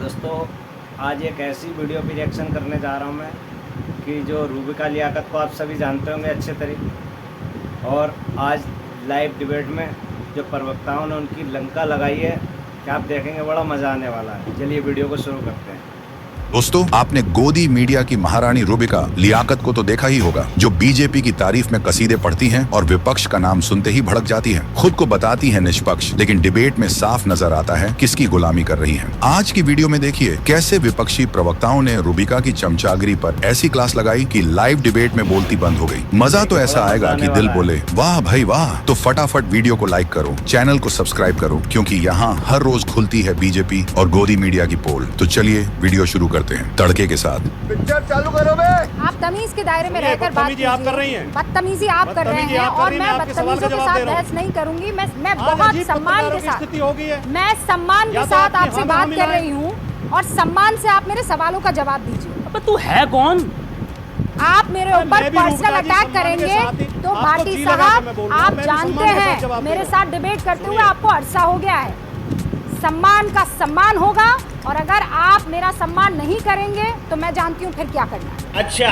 दोस्तों आज एक ऐसी वीडियो पे रिएक्शन करने जा रहा हूँ मैं कि जो रूबिका लियाकत को आप सभी जानते होंगे अच्छे तरीके, और आज लाइव डिबेट में जो प्रवक्ताओं ने उनकी लंका लगाई है कि आप देखेंगे बड़ा मज़ा आने वाला है। चलिए वीडियो को शुरू करते हैं। दोस्तों, आपने गोदी मीडिया की महारानी रूबिका लियाकत को तो देखा ही होगा, जो बीजेपी की तारीफ में कसीदे पढ़ती हैं और विपक्ष का नाम सुनते ही भड़क जाती हैं। खुद को बताती हैं निष्पक्ष, लेकिन डिबेट में साफ नजर आता है किसकी गुलामी कर रही हैं। आज की वीडियो में देखिए कैसे विपक्षी प्रवक्ताओं ने रूबिका की चमचागिरी पर ऐसी क्लास लगाई कि लाइव डिबेट में बोलती बंद हो गई। मजा तो ऐसा आएगा कि दिल बोले वाह भाई वाह। तो फटाफट वीडियो को लाइक करो, चैनल को सब्सक्राइब करो, क्योंकि यहाँ हर रोज खुलती है बीजेपी और गोदी मीडिया की पोल। तो चलिए वीडियो शुरू करते हैं तड़के के साथ। पिक्चर चालू करो बे। आप तमीज के दायरे में रहकर बात कीजिए। आप कर रही हैं। बदतमीजी आप कर रहे हैं और मैं बदतमीजों के साथ बहस नहीं करूंगी। मैं बहुत सम्मान के साथ मैं सम्मान के साथ आपसे बात कर रही हूँ और सम्मान से आप मेरे सवालों का जवाब दीजिए। अबे तू है कौन? आप मेरे ऊपर पर्सनल अटैक करेंगे तो भाटी साहब आप जानते हैं मेरे साथ डिबेट करते हुए आपको अरसा हो गया है। सम्मान का सम्मान होगा और अगर आप मेरा सम्मान नहीं करेंगे तो मैं जानती हूँ फिर क्या करना है। अच्छा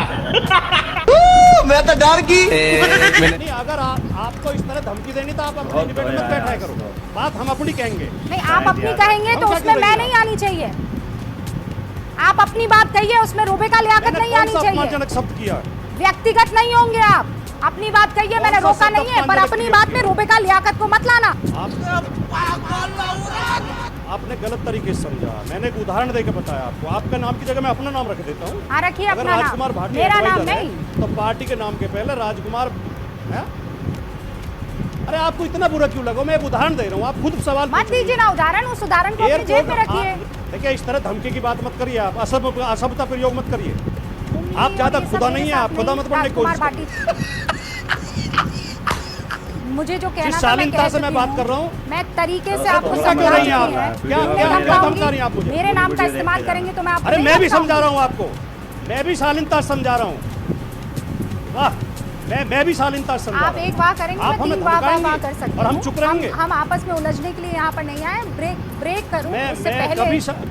मैं तो डर गई। नहीं, अगर आपको इस तरह धमकी देनी तो आप अपनी डिबेट में बैठा करो। बात हम अपनी कहेंगे। नहीं, आप अपनी कहेंगे तो उसमें मैं नहीं आनी चाहिए। आप अपनी बात कहिए, उसमें रूबिका लियाकत नहीं आनी चाहिए। अपमानजनक शब्द किया। व्यक्तिगत नहीं होंगे आप। अपनी बात कहिए, मैंने रोका नहीं है, पर अपनी बात में रूबिका लियाकत को मत लाना। आपने गलत तरीके से समझा। मैंने एक उदाहरण देकर बताया आपको। आपका नाम की जगह मैं अपना नाम रख देता हूँ। हाँ, रखिए अगर अपना राजकुमार नाम। भाटी मेरा नाम advisor है, नहीं। तो पार्टी के नाम के पहले राजकुमार है? अरे आपको इतना बुरा क्यों लगा? मैं एक उदाहरण दे रहा हूँ, आप खुद सवाल मत दीजिए ना उदाहरण। उस उदाहरण को अपनी जेब में रखिए। देखिए, इस तरह धमकी की बात मत करिए। आप असभ्यता प्रयोग मत करिए। आप ज्यादा खुदा नहीं है, आप खुदा मत बनने की कोशिश करिए। मुझे जो कहना जिस था मैं शालीनता से मैं बात कर रहा हूँ, मैं तरीके से आपको समझा रही हूँ। क्या धमका रही हैं आप मुझे? मेरे नाम का इस्तेमाल करेंगे तो मैं आपको अरे नहीं मैं भी धमकाऊंगी। समझा रहा हूँ आपको। मैं भी शालीनता से समझा रहा हूँ। वाह, मैं भी शालीनता से समझा रहा आप हूँ। एक वाह करेंगे, मैं तीन वाह कर सकती हूँ। और हम चुप रहेंगे। हम आपस में उलझने के लिए यहाँ पर नहीं आए। ब्रेक करूँ उससे पहले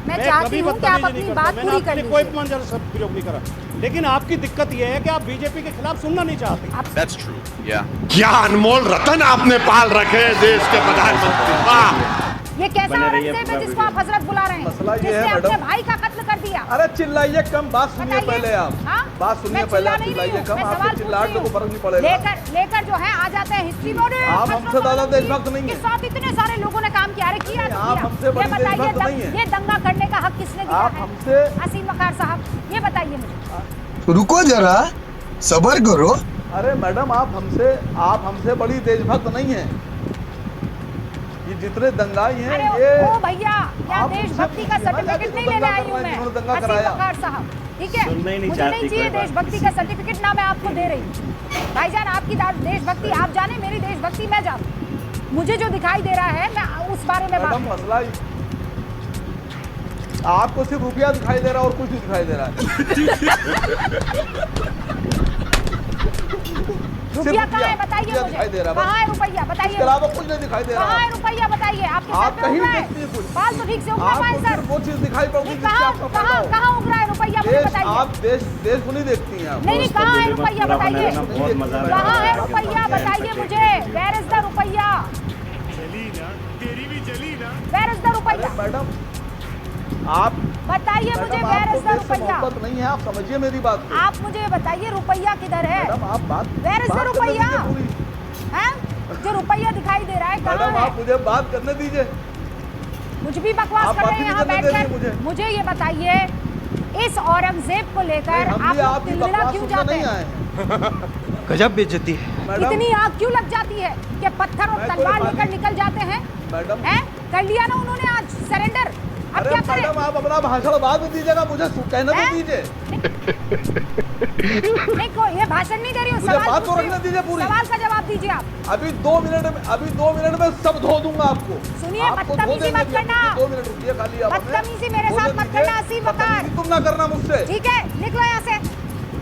मैं चाहती कभी हूँ कि आप अपनी बात पूरी कर लीजिए। कोई अपमानजनक शब्द प्रयोग नहीं करा, लेकिन आपकी दिक्कत यह है कि आप बीजेपी के खिलाफ सुनना नहीं चाहते। That's true. Yeah. क्या अनमोल रतन आपने पाल रखे हैं देश के प्रधानमंत्री। वाह, ये कैसा औरंगजेब है जिसको आप हजरत बुला रहे हैं, मसला ये जिसने है अपने मैडम। भाई का कत्ल कर दिया। अरे चिल्लाइए कम, बात सुनिए बताइए। पहले आप। हाँ? बात सुनिए मैं पहले चिल्ला आप, नहीं रही चिल्लाइए हूँ, कम। मैं आपके सवाल चिल्लाहट पूछ को रही फर्क नहीं पड़ेगा। लेकर जो है आ जाते हैं हिस्ट्री में। आप हमसे ज्यादा देशभक्त नहीं के हैं। साथ इतने सारे लोगों ने काम किया। अरे किया तो आप किया। हमसे बड़े ये बताइए, देशभक्त नहीं हैं। ये दंगा करने का हक किसने दिया आप है? हमसे असीम वकार साहब, ये बताइए मुझे। रुको जरा, सबर करो। अरे मैडम, आप हमसे बड़ी देशभक्त नहीं है। ये जितने दंगाई हैं अरे ये ओ भैया, क्या आप देशभक्ति का मुझसे सर्टिफिकेट नहीं लेने आई हूँ मैं। जिन्होंने दंगा असीम कराया। वकार साहब, ठीक है, सुनना ही नहीं मुझे चाहती नहीं चाहिए कोई बात। देशभक्ति का सर्टिफिकेट, ना मैं आपको दे रही हूँ। भाईजान, आपकी देशभक्ति आप जाने, मेरी देशभक्ति मैं जानूं। मुझे जो दिखाई दे रहा है मैं उस बारे में बात मैडम, मसला आपको सिर्फ रुपया दिखाई दे रहा है और कुछ नहीं दिखाई दे रहा है। रुपया कहाँ है बताइए मुझे। दिखाई दे रहा है, कहाँ है रुपया इसके बताइए। अलावा कुछ नहीं दिखाई दे रहा कहाँ है है। रुपया बताइए। आपके आप सर पे कहीं उग रहा भी देखती हैं है, कुछ। बाल तो ठीक से उग रहा है आपको सर। सिर्फ वो चीज दिखाई पड़ती है जिससे कहाँ आपका फायदा कहाँ हो। कहाँ उग रहा है रुपया मुझे बताइए। आप देश को नहीं देखती हैं आप। नहीं, कहाँ है रुपया बताइए। बहुत मजा आ रहा कहाँ है रुपया बताइए मुझे। वेयर इज द रुपया? वेयर इज द रुपया? मैडम, आप बताइए मुझे, मैडम, वेयर आपको इज द देश से रुपया? मोहब्बत नहीं है, आप समझिए मेरी बात को। आप मुझे बताइए रुपया किधर है? मैडम, आप बात Where is the बात करने रुपया? दीजिए पूरी। हैं? जो रुपया दिखाई दे रहा है कहाँ मैडम, है? आप मुझे बात करने दीजिए। मुझ भी बकवास आप कर रहे बात हैं ही यहाँ नहीं करने बैठकर। देंगे मुझे ये बताइए, इस औरंगजेब को लेकर हम आप भी लोग आपकी तिलमिला बकवास क्यों सुनने जाते नहीं हैं? आए हैं। गजब बेइज्जती है। मैडम, इतनी आग क्यों लग जाती है कि पत्थर और मैं तलवार कोई लेकर निकल जाते हैं? मैडम, हैं? कर लिया ना उन्होंने आज सरेंडर। अब अरे क्या करें? मैडम, आप अपना भाषण बाद में दीजिएगा, मुझे कहने तो हैं? दीजिए। नहीं, कोई ये भाषण नहीं दे रही हूँ, मुझे सवाल बात तो पूछ रही रखने हूँ। दीजिए पूरी। सवाल का जवाब दीजिए आप। अभी 2 मिनट में सब धो दूंगा आपको। सुनिए, आपको धो बदतमीजी देंगे मत करना। 2 मिनट रुकिए खाली आप हमें। बदतमीजी मेरे बोलने साथ मत दीजिए। करना, असीम वकार। बदतमीजी तुम ना करना मुझसे। ठीक है, निकलो यहाँ से।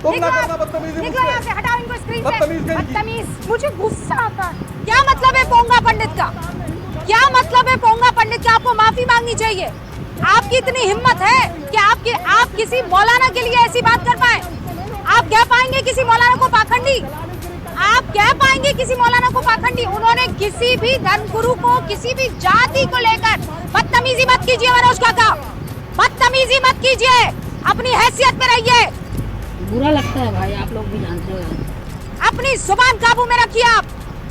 तुम निकलो ना आप। करना बदतमीजी निकलो मुझसे। यहाँ से, हटाओ इनको स्क्रीन से। बदतमीज कहीं की। बदतमीज। मुझे गुस्सा आता है। क्या मतलब है पोंगा पंडित का? क्या मतलब है पोंगा पंडित का? आपको माफी मांगनी चाहिए। आपकी इतनी हिम्मत है कि आप किसी मौलाना के लिए ऐसी बात कर पाए? आप कह पाएंगे किसी मौलाना को पाखंडी? आप कह पाएंगे किसी मौलाना को पाखंडी? उन्होंने किसी भी धर्मगुरु को, किसी भी जाति को लेकर बदतमीजी मत कीजिए मनोज काका, बदतमीजी मत कीजिए, अपनी हैसियत में रहिए। बुरा लगता है भाई, आप लोग भी जानते हो। अपनी जुबान काबू में रखिए आप,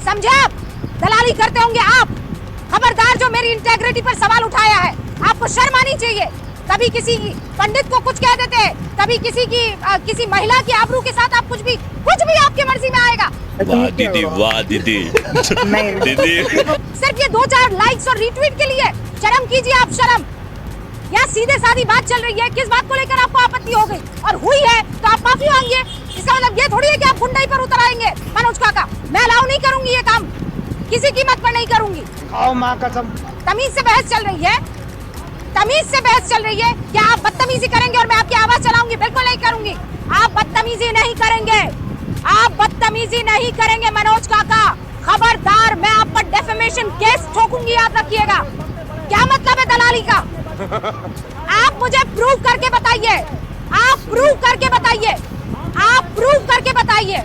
समझे? आप दलाली करते होंगे आप। खबरदार जो मेरी इंटेग्रिटी पर सवाल उठाया है, आपको शर्म आनी चाहिए। कभी किसी पंडित को कुछ कह देते हैं, कभी किसी महिला की आबरू के साथ आप कुछ भी आपके मर्जी में आएगा। वाह दीदी, वाह दीदी। दीदी सिर्फ ये 2-4 लाइक्स और रीट्वीट के लिए शर्म कीजिए आप, शर्म। यहाँ सीधे सादी बात चल रही है, किस बात को लेकर आपको आपत्ति हो गई और हुई है तो आप माफी मांगिए। इसका मतलब ये थोड़ी है कि आप गुंडाई पर उतर आएंगे। मनोज काका, मैं अलाउ नहीं करूंगी ये काम, किसी कीमत पर नहीं करूंगी। खाओ माँ कसम। तमीज से बहस चल रही है, तमीज से बहस चल रही है। क्या आप बदतमीजी करेंगे और मैं आपकी आवाज चलाऊंगी? बिल्कुल नहीं करूंगी। आप बदतमीजी नहीं करेंगे, आप बदतमीजी नहीं करेंगे मनोज काका। खबरदार, मैं आप पर डेफेमेशन केस ठोकूंगी, याद रखिएगा। क्या मतलब है दलाली का? आप मुझे प्रूव करके बताइए, आप प्रूव करके बताइए, आप प्रूव करके बताइए,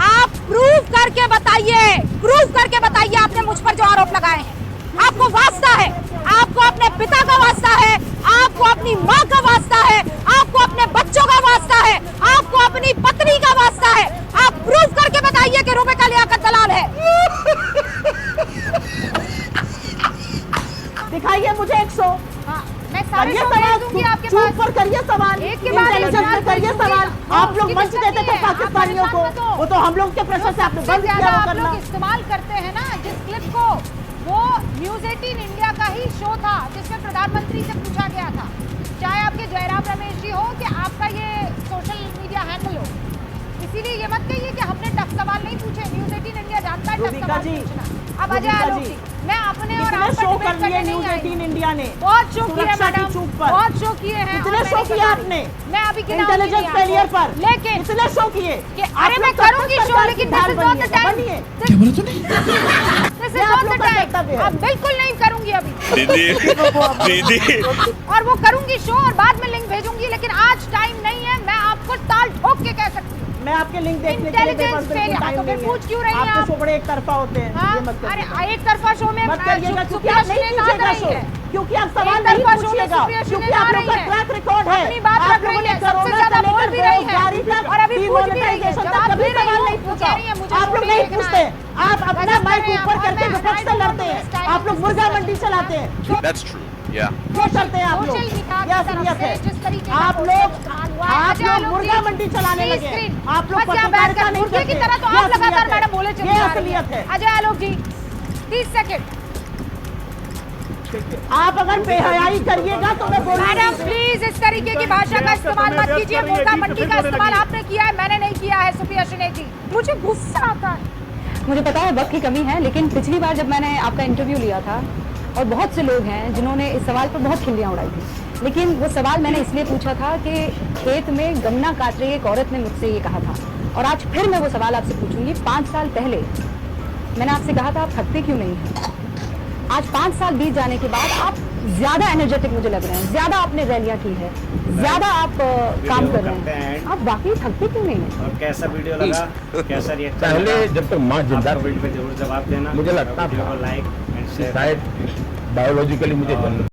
आप प्रूव करके बताइए, प्रूव करके बताइए आपने मुझ पर जो आरोप लगाए हैं। आपको वास्ता है, आपको अपने पिता का वास्ता है, आपको अपनी माँ का वास्ता है, आपको अपने बच्चों का वास्ता है, आपको अपनी पत्नी का वास्ता है। आप प्रूव करके बताइए कि रुबिका लियाकत दलाल है। दिखाइए मुझे 100। हाँ, मैं सारे करिए शो सवाल, भेज दूंगी आपके चूप पास। पर करिए सवाल, एक के बाद एक इंटेलिजेंस में करिए भेज दूंगी। सवाल। आप लोग उसकी मंच दिक्कत देते नहीं थे है, आप पाकिस्तानियों को, परेशान मत हो। वो तो हम लोग के प्रेशर से आपने सबसे बंद किया ज्यादा वो आप करना। लोग इस्तेमाल करते हैं ना जिस क्लिप को, वो न्यूज 18 इंडिया का ही शो था जिसमें प्रधानमंत्री से पूछा गया था, चाहे आपके जयराम रमेश जी हो कि आपका ये सोशल मीडिया हैंडल हो। इसीलिए ये मत कहिए कि हमने टफ सवाल नहीं पूछे। न्यूज 18 इंडिया जानता है टफ रुबिका सवाल जी, पूछना। अब अजय रुबिका आलोक जी, जी, मैं अपने और कितने आप पर शो डिबेट कर लिए करने न्यूज नहीं आई। 18 इंडिया ने? बहुत शो किए सुरक्षा की मैडम, चूक पर। बहुत शो किए हैं। कितने और शो मैंने किए कहा- आपने? मैं अभी इंटेलिजेंस फेलियर पर लेकिन कितने शो किए? कि अरे मैं करूंगी शो, लेकिन this is not the time. This is not the time. अब बिल्कुल नहीं करूंगी अभी। दीदी दीदी और वो करूंगी शो और बाद में लिंक भेजूंगी, लेकिन आज टाइम नहीं है। मैं आपको ताल ठोक के कह सकती हूँ। मैं आपके लिंक देखने के लिए Intelligence बेबस बिल्कुल failure। टाइम तो फिर नहीं पूछ क्यों रही है। हैं आपके आप? शो बड़े एक तरफा होते हैं, हाँ? ये मत अरे करिए। एक तरफा शो में मत करिएगा, क्योंकि सुप्रिया आप नहीं सुलेन आ पूछिएगा रही शो, है। क्योंकि आप सवाल एक नहीं तरफा शो में पूछिएगा, सुप्रिया क्योंकि सुलेन आप आ लोग का रही है। ट्रैक रिकॉर्ड है। अपनी बात आप रख लोगों रही ने है, सबसे कोरोना ज्यादा से बोल लेकर भी रही है। बेरोजगारी तक, और अभी पूछ भी रही है, डिमोनेटाइजेशन तक जवाब कभी दे रही सवाल हूँ। नहीं वो पूछा। कह रही है, मुझे आप शो लोग में नहीं देखना पूछते, है। आप अपना गजब माइक कर रहे हैं ऊपर आप, करके और मैं विपक्ष से हटाई लड़ते दूंगी हैं। इस टाइम आप लोग में। मुर्गा मंडी चलाते हैं। That's true. Yeah. क्या करते हैं आप लोग? सोशल मीडिया की यह तरफ असलियत से है। जिस तरीके का आप पोस्टर लोग इस्तेमाल हुआ है, आप अजय लोग आलोक मुर्गा जी, मंडी चलाने प्लीज लगे। स्क्रीन। आप लोग बस यहाँ बैठ पत्रकारिता कर नहीं मुर्गे की करते। तरह तो ये आप लगातार असलियत है। मैडम बोले चले ये जा रही असलियत हैं। है। अजय आलोक जी 30 सेकंड। आप अगर बेहयाई करिएगा तो मैं बोलूंगी। मैडम प्लीज इस तरीके की भाषा का इस्तेमाल मत कीजिए। मुर्गा मंडी का इस्तेमाल आपने किया है, मैंने नहीं किया है। सुप्रिया सुलेन जी, मुझे गुस्सा आता है। मुझे पता है वक्त की कमी है, लेकिन पिछली बार जब मैंने आपका इंटरव्यू लिया था और बहुत से लोग हैं जिन्होंने इस सवाल पर बहुत खिल्लियाँ उड़ाई थी, लेकिन वो सवाल मैंने इसलिए पूछा था कि खेत में गन्ना काट रही एक औरत ने मुझसे ये कहा था, और आज फिर मैं वो सवाल आपसे पूछूंगी। 5 साल पहले मैंने आपसे कहा था आप थकते क्यों नहीं हैं। आज 5 साल बीत जाने के बाद आप ज्यादा एनर्जेटिक मुझे लग रहे हैं, ज्यादा आपने रैलियां की है, ज्यादा आप काम कर रहे हैं। आप वाकई थकते क्यों नहीं हैं? और कैसा वीडियो लगा, कैसा रिएक्शन पहले जब तक माँ जिंदा कमेंट पे जरूर जवाब देना। मुझे लगता वीडियो था को लाइक एंड शेयर शायद बायोलॉजिकली मुझे जन्म